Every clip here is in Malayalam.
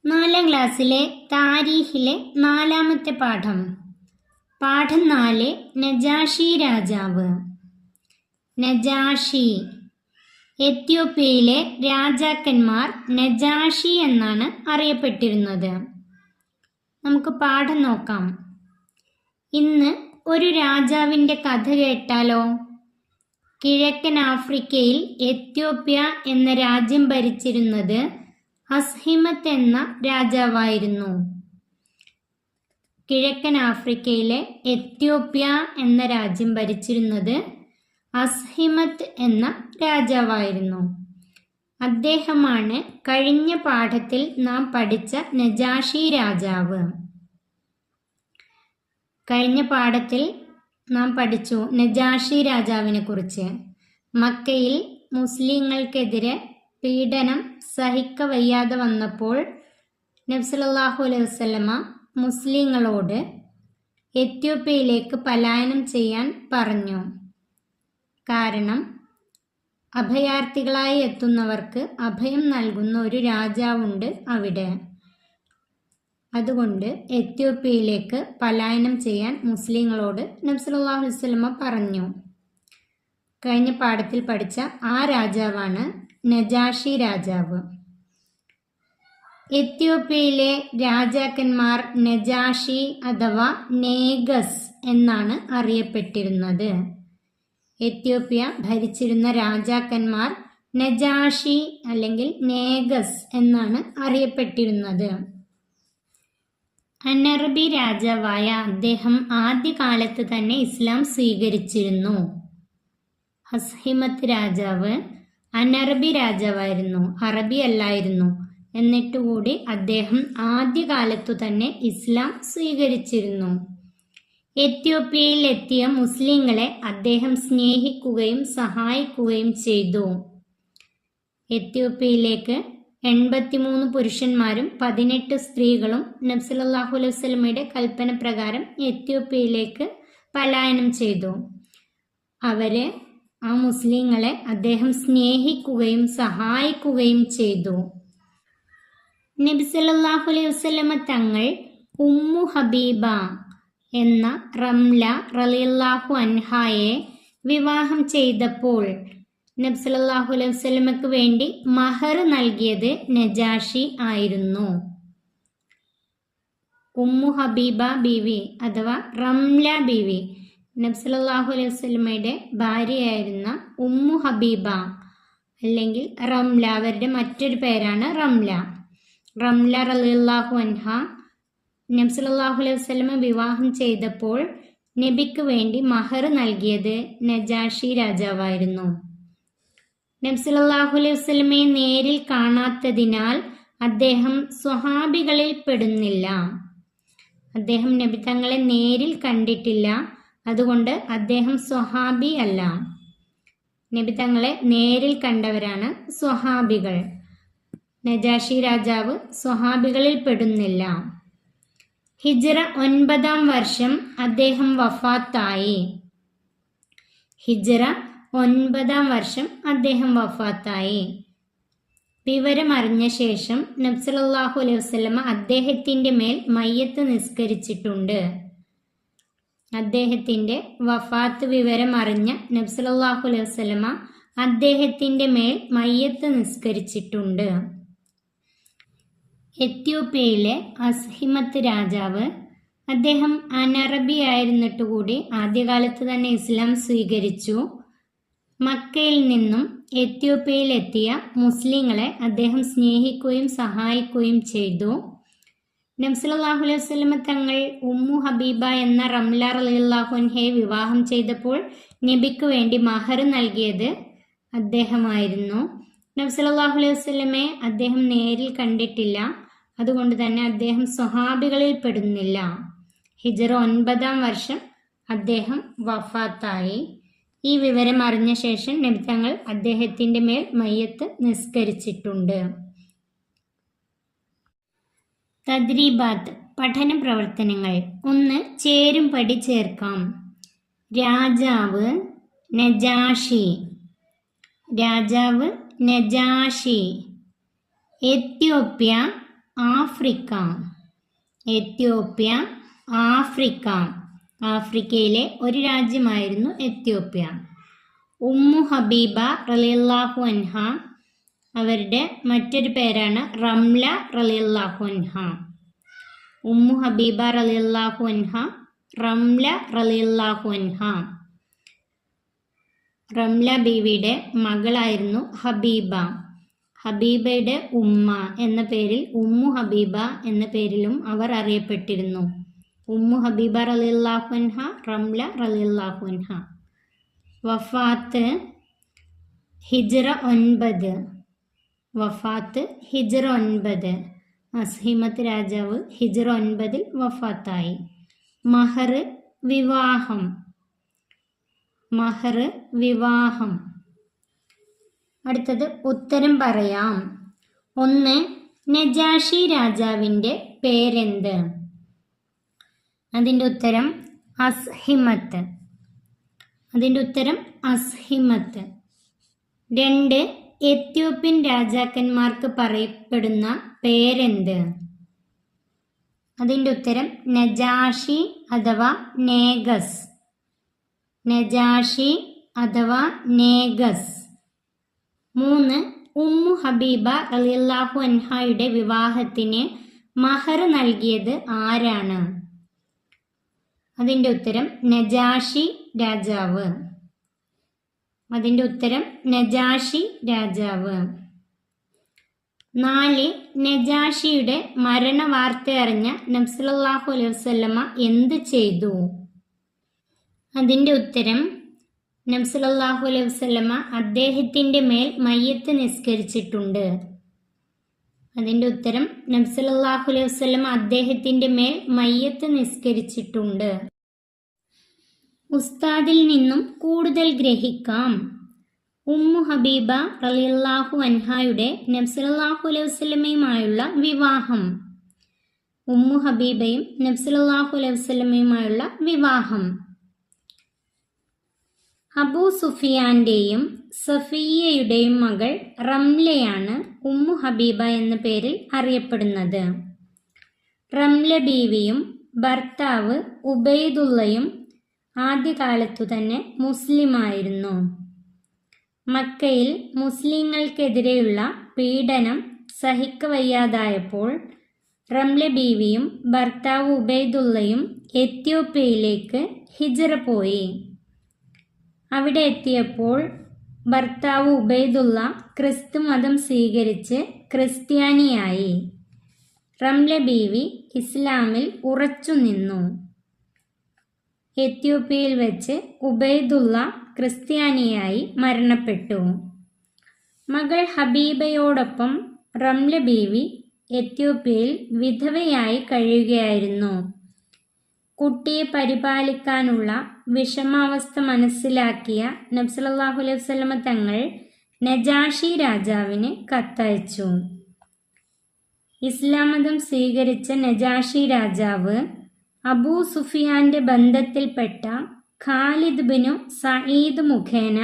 4ാം ക്ലാസ്സിലെ താരീഖിലെ 4ാമത്തെ പാഠം. പാഠം 4, നജാഷി രാജാവ്. നജാഷി. എത്യോപ്യയിലെ രാജാക്കന്മാർ നജാഷി എന്നാണ് അറിയപ്പെട്ടിരുന്നത്. നമുക്ക് പാഠം നോക്കാം. ഇന്ന് ഒരു രാജാവിൻ്റെ കഥ കേട്ടാലോ? കിഴക്കൻ ആഫ്രിക്കയിൽ എത്യോപ്യ എന്ന രാജ്യം ഭരിച്ചിരുന്നത് അസ്ഹിമത്ത് എന്ന രാജാവായിരുന്നു. കിഴക്കൻ ആഫ്രിക്കയിലെ എത്യോപ്യ എന്ന രാജ്യം ഭരിച്ചിരുന്നത് അസ്ഹിമത്ത് എന്ന രാജാവായിരുന്നു. അദ്ദേഹമാണ് കഴിഞ്ഞ പാഠത്തിൽ നാം പഠിച്ച നജാഷി രാജാവ്. കഴിഞ്ഞ പാഠത്തിൽ നാം പഠിച്ചു നജാഷി രാജാവിനെ കുറിച്ച്. മക്കയിൽ മുസ്ലിങ്ങൾക്കെതിരെ പീഡനം സഹിക്കവയ്യാതെ വന്നപ്പോൾ നബി സല്ലല്ലാഹു അലൈഹി വസല്ലമ മുസ്ലിങ്ങളോട് എത്യോപ്യയിലേക്ക് പലായനം ചെയ്യാൻ പറഞ്ഞു. കാരണം അഭയാർത്ഥികളായി എത്തുന്നവർക്ക് അഭയം നൽകുന്ന ഒരു രാജാവുണ്ട് അവിടെ. അതുകൊണ്ട് എത്യോപ്യയിലേക്ക് പലായനം ചെയ്യാൻ മുസ്ലിങ്ങളോട് നബി സല്ലല്ലാഹു അലൈഹി വസല്ലമ പറഞ്ഞു. കഴിഞ്ഞ പാഠത്തിൽ പഠിച്ച ആ രാജാവാണ് നജാഷി രാജാവ്. എത്യോപ്യയിലെ രാജാക്കന്മാർ നജാഷി അഥവാ നേഗസ് എന്നാണ് അറിയപ്പെട്ടിരുന്നത്. എത്യോപ്യ ഭരിച്ചിരുന്ന രാജാക്കന്മാർ നജാഷി അല്ലെങ്കിൽ നേഗസ് എന്നാണ് അറിയപ്പെട്ടിരുന്നത്. അനർബി രാജാവായ അദ്ദേഹം ആദ്യകാലത്ത് തന്നെ ഇസ്ലാം സ്വീകരിച്ചിരുന്നു. അസ്ഹിമത്ത് രാജാവ് അനർബി രാജാവായിരുന്നു, അറബി അല്ലായിരുന്നു. എന്നിട്ടുകൂടി അദ്ദേഹം ആദ്യകാലത്തു തന്നെ ഇസ്ലാം സ്വീകരിച്ചിരുന്നു. എത്യോപ്യയിൽ എത്തിയ മുസ്ലിങ്ങളെ അദ്ദേഹം സ്നേഹിക്കുകയും സഹായിക്കുകയും ചെയ്തു. എത്യോപ്യയിലേക്ക് 83 പുരുഷന്മാരും 18 സ്ത്രീകളും നബി സല്ലല്ലാഹു അലൈഹി വസല്ലമയുടെ കൽപ്പന പ്രകാരം എത്യോപ്യയിലേക്ക് പലായനം ചെയ്തു. ആ മുസ്ലിങ്ങളെ അദ്ദേഹം സ്നേഹിക്കുകയും സഹായിക്കുകയും ചെയ്തു. നബി സല്ലല്ലാഹു അലൈഹി വസല്ലമ തങ്ങൾ ഉമ്മു ഹബീബ എന്ന റംല റളിയല്ലാഹു അൻഹായെ വിവാഹം ചെയ്തപ്പോൾ നബി സല്ലല്ലാഹു അലൈഹി വസല്ലമക്ക് വേണ്ടി മഹർ നൽകിയത് നജാഷി ആയിരുന്നു. ഉമ്മു ഹബീബ ബീവി അഥവാ റംല ബീവി നബി സല്ലല്ലാഹു അലൈഹി വസല്ലമയുടെ ഭാര്യയായിരുന്ന ഉമ്മു ഹബീബ അല്ലെങ്കിൽ റംല, അവരുടെ മറ്റൊരു പേരാണ് റംല. റംല റളിയല്ലാഹു അൻഹ നബി സല്ലല്ലാഹു അലൈഹി വസല്ലമ വിവാഹം ചെയ്തപ്പോൾ നബിക്ക് വേണ്ടി മഹർ നൽകിയത് നജാഷി രാജാവായിരുന്നു. നബി സല്ലല്ലാഹു അലൈഹി വസല്ലമയെ നേരിൽ കാണാത്തതിനാൽ അദ്ദേഹം സ്വഹാബികളിൽ പെടുന്നില്ല. അദ്ദേഹം നബി തങ്ങളെ നേരിൽ കണ്ടിട്ടില്ല, അതുകൊണ്ട് അദ്ദേഹം സ്വഹാബി അല്ല. നബി തങ്ങളെ നേരിൽ കണ്ടവരാണ് സ്വഹാബികൾ. നജാഷി രാജാവ് സ്വഹാബികളിൽ പെടുന്നില്ല. ഹിജ്റ 9-ാം വർഷം അദ്ദേഹം വഫാത്തായി. ഹിജ്റ 9-ാം വർഷം അദ്ദേഹം വഫാത്തായി. വിവരമറിഞ്ഞ ശേഷം നബി സല്ലല്ലാഹു അലൈഹി വസല്ലമ അദ്ദേഹത്തിൻ്റെ മേൽ മയ്യത്ത് നിസ്കരിച്ചിട്ടുണ്ട്. അദ്ദേഹത്തിൻ്റെ വഫാത്ത് വിവരമറിഞ്ഞ നബി സല്ലല്ലാഹു അലൈഹി വസല്ലമ അദ്ദേഹത്തിൻ്റെ മേൽ മയ്യത്ത് നിസ്കരിച്ചിട്ടുണ്ട്. എത്യോപ്യയിലെ അസ്ഹിമത്ത് രാജാവ്, അദ്ദേഹം അനറബി ആയിരുന്നിട്ടുകൂടി ആദ്യകാലത്ത് തന്നെ ഇസ്ലാം സ്വീകരിച്ചു. മക്കയിൽ നിന്നും എത്യോപ്യയിൽ എത്തിയ മുസ്ലിങ്ങളെ അദ്ദേഹം സ്നേഹിക്കുകയും സഹായിക്കുകയും ചെയ്തു. നബി സല്ലല്ലാഹു അലൈഹി വസല്ലമ തങ്ങൾ ഉമ്മു ഹബീബ എന്ന റംല റളിയല്ലാഹു അൻഹയെ വിവാഹം ചെയ്തപ്പോൾ നബിക്ക് വേണ്ടി മഹർ നൽകിയത് അദ്ദേഹമായിരുന്നു. നബി സല്ലല്ലാഹു അലൈഹി വസല്ലമയെ അദ്ദേഹം നേരിൽ കണ്ടിട്ടില്ല, അതുകൊണ്ട് തന്നെ അദ്ദേഹം സ്വഹാബികളിൽ പെടുന്നില്ല. ഹിജ്റ 9-ാം വർഷം അദ്ദേഹം വഫാത്തായി. ഈ വിവരം അറിഞ്ഞ ശേഷം നബി തങ്ങൾ അദ്ദേഹത്തിൻ്റെ മേൽ മയ്യത്ത് നിസ്കരിച്ചിട്ടുണ്ട്. തദ്രീബാത്ത് പഠന പ്രവർത്തനങ്ങൾ. 1. ചേരും പടി ചേർക്കാം. രാജാവ് നജാഷി. രാജാവ് Najashi. Ethiopia Africa. Ethiopia, Africa. ആഫ്രിക്കയിലെ ഒരു രാജ്യമായിരുന്നു എത്യോപ്യ. ഉമ്മു ഹബീബ റളിയല്ലാഹു അൻഹ, അവരുടെ മറ്റൊരു പേരാണ് റംല റളിയല്ലാഹു അൻഹ. ഉമ്മു ഹബീബ റളിയല്ലാഹു അൻഹ, റംല റളിയല്ലാഹു അൻഹ. റംല ബീവിയുടെ മകളായിരുന്നു ഹബീബ. ഹബീബയുടെ ഉമ്മ എന്ന പേരിൽ ഉമ്മു ഹബീബ എന്ന പേരിലും അവർ അറിയപ്പെട്ടിരുന്നു. ഉമ്മു ഹബീബ റളിയല്ലാഹു അൻഹ, റംല റളിയല്ലാഹു അൻഹ. വഫാത്ത് ഹിജ്റ 9. വഫാത്ത് ഹിജ്റ 9. അസ്ഹിമത്ത് രാജാവ് ഹിജ്റ 9 വഫാത്തായി. മഹർ വിവാഹം. മഹർ വിവാഹം. അടുത്തത് ഉത്തരം പറയാം. 1. നജാഷി രാജാവിൻ്റെ പേരെന്ത്? അതിൻ്റെ ഉത്തരം അസ്ഹിമത്ത്. അതിൻ്റെ ഉത്തരം അസ്ഹിമത്ത്. 2. എത്യോപ്യൻ രാജാക്കന്മാർക്ക് പറയപ്പെടുന്ന പേരെന്ത്? അതിൻ്റെ ഉത്തരം നജാഷി അഥവാ നേഗസ്. നജാഷി അഥവാ നേഗസ്. 3. ഉമ്മു ഹബീബ റളിയല്ലാഹു അൻഹയുടെ വിവാഹത്തിന് മഹർ നൽകിയത് ആരാണ്? അതിൻ്റെ ഉത്തരം നജാഷി രാജാവ്. അതിൻ്റെ ഉത്തരം നജാഷി രാജാവ്. 4. നജാഷിയുടെ മരണവാർത്ത അറിഞ്ഞ നബി സല്ലല്ലാഹു അലൈഹി വസല്ലമ എന്ത് ചെയ്തു? അതിൻ്റെ ഉത്തരം നബി സല്ലല്ലാഹു അലൈഹി വസല്ലമ അദ്ദേഹത്തിൻ്റെ മേൽ മയ്യത്ത് നിസ്കരിച്ചിട്ടുണ്ട്. അതിൻ്റെ ഉത്തരം നബി സല്ലല്ലാഹു അലൈഹി വസല്ലമ അദ്ദേഹത്തിൻ്റെ മേൽ മയ്യത്ത് നിസ്കരിച്ചിട്ടുണ്ട്. ഉസ്താദിൽ നിന്നും കൂടുതൽ ഗ്രഹിക്കാം. ഉമ്മു ഹബീബ റളിയല്ലാഹു അൻഹയുടെ നബി സല്ലല്ലാഹു അലൈഹി വസല്ലമയുമായുള്ള വിവാഹം. ഉമ്മു ഹബീബയും നബി സല്ലല്ലാഹു അലൈഹി വസല്ലമയുമായുള്ള വിവാഹം. അബൂ സുഫിയാന്റെയും സഫിയ്യയുടെയും മകൾ റംലയാണ് ഉമ്മു ഹബീബ എന്ന പേരിൽ അറിയപ്പെടുന്നത്. റംല ബീവിയും ഭർത്താവ് ഉബൈദുള്ളയും ആദ്യകാലത്തു തന്നെ മുസ്ലിമായിരുന്നു. മക്കയിൽ മുസ്ലിങ്ങൾക്കെതിരെയുള്ള പീഡനം സഹിക്കവയ്യാതായപ്പോൾ റംല ബീവിയും ഭർത്താവ് ഉബൈദുള്ളയും എത്യോപ്യയിലേക്ക് ഹിജ്റ പോയി. അവിടെ എത്തിയപ്പോൾ ഭർത്താവ് ഉബൈദുള്ള ക്രിസ്തു മതം സ്വീകരിച്ച് ക്രിസ്ത്യാനിയായി. റംല ബീവി ഇസ്ലാമിൽ ഉറച്ചു നിന്നു. എത്യോപ്യയിൽ വെച്ച് ഉബൈദുള്ള ക്രിസ്ത്യാനിയായി മരണപ്പെട്ടു. മകൾ ഹബീബയോടൊപ്പം റംല ബീവി എത്യോപ്യയിൽ വിധവയായി കഴിയുകയായിരുന്നു. കുട്ടിയെ പരിപാലിക്കാനുള്ള വിഷമാവസ്ഥ മനസ്സിലാക്കിയ നബി സല്ലല്ലാഹു അലൈഹി വസല്ലമ തങ്ങൾ നജാഷി രാജാവിന് കത്തയച്ചു. ഇസ്ലാം മതം സ്വീകരിച്ച നജാഷി രാജാവ് അബൂ സുഫിയാന്റെ ബന്ധത്തിൽപ്പെട്ട ഖാലിദ് ബിനു സഈദ് മുഖേന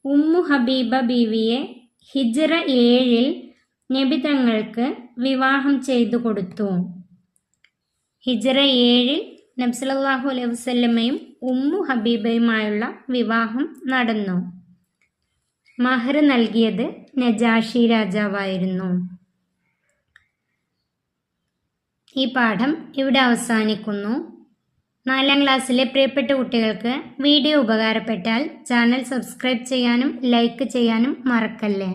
ഉമ്മു ഹബീബ ബീവിയെ ഹിജ്റ 7 നബി തങ്ങൾക്ക് വിവാഹം ചെയ്തു കൊടുത്തു. ഹിജ്റ 7 നബി സല്ലല്ലാഹു അലൈഹി വസല്ലമയും ഉമ്മു ഹബീബയുമായുള്ള വിവാഹം നടന്നു. മഹർ നൽകിയത് നജാഷി രാജാവായിരുന്നു. ഈ പാഠം ഇവിടെ അവസാനിക്കുന്നു. 4ാം ക്ലാസ്സിലെ പ്രിയപ്പെട്ട കുട്ടികൾക്ക് വീഡിയോ ഉപകാരപ്പെട്ടാൽ ചാനൽ സബ്സ്ക്രൈബ് ചെയ്യാനും ലൈക്ക് ചെയ്യാനും മറക്കല്ലേ.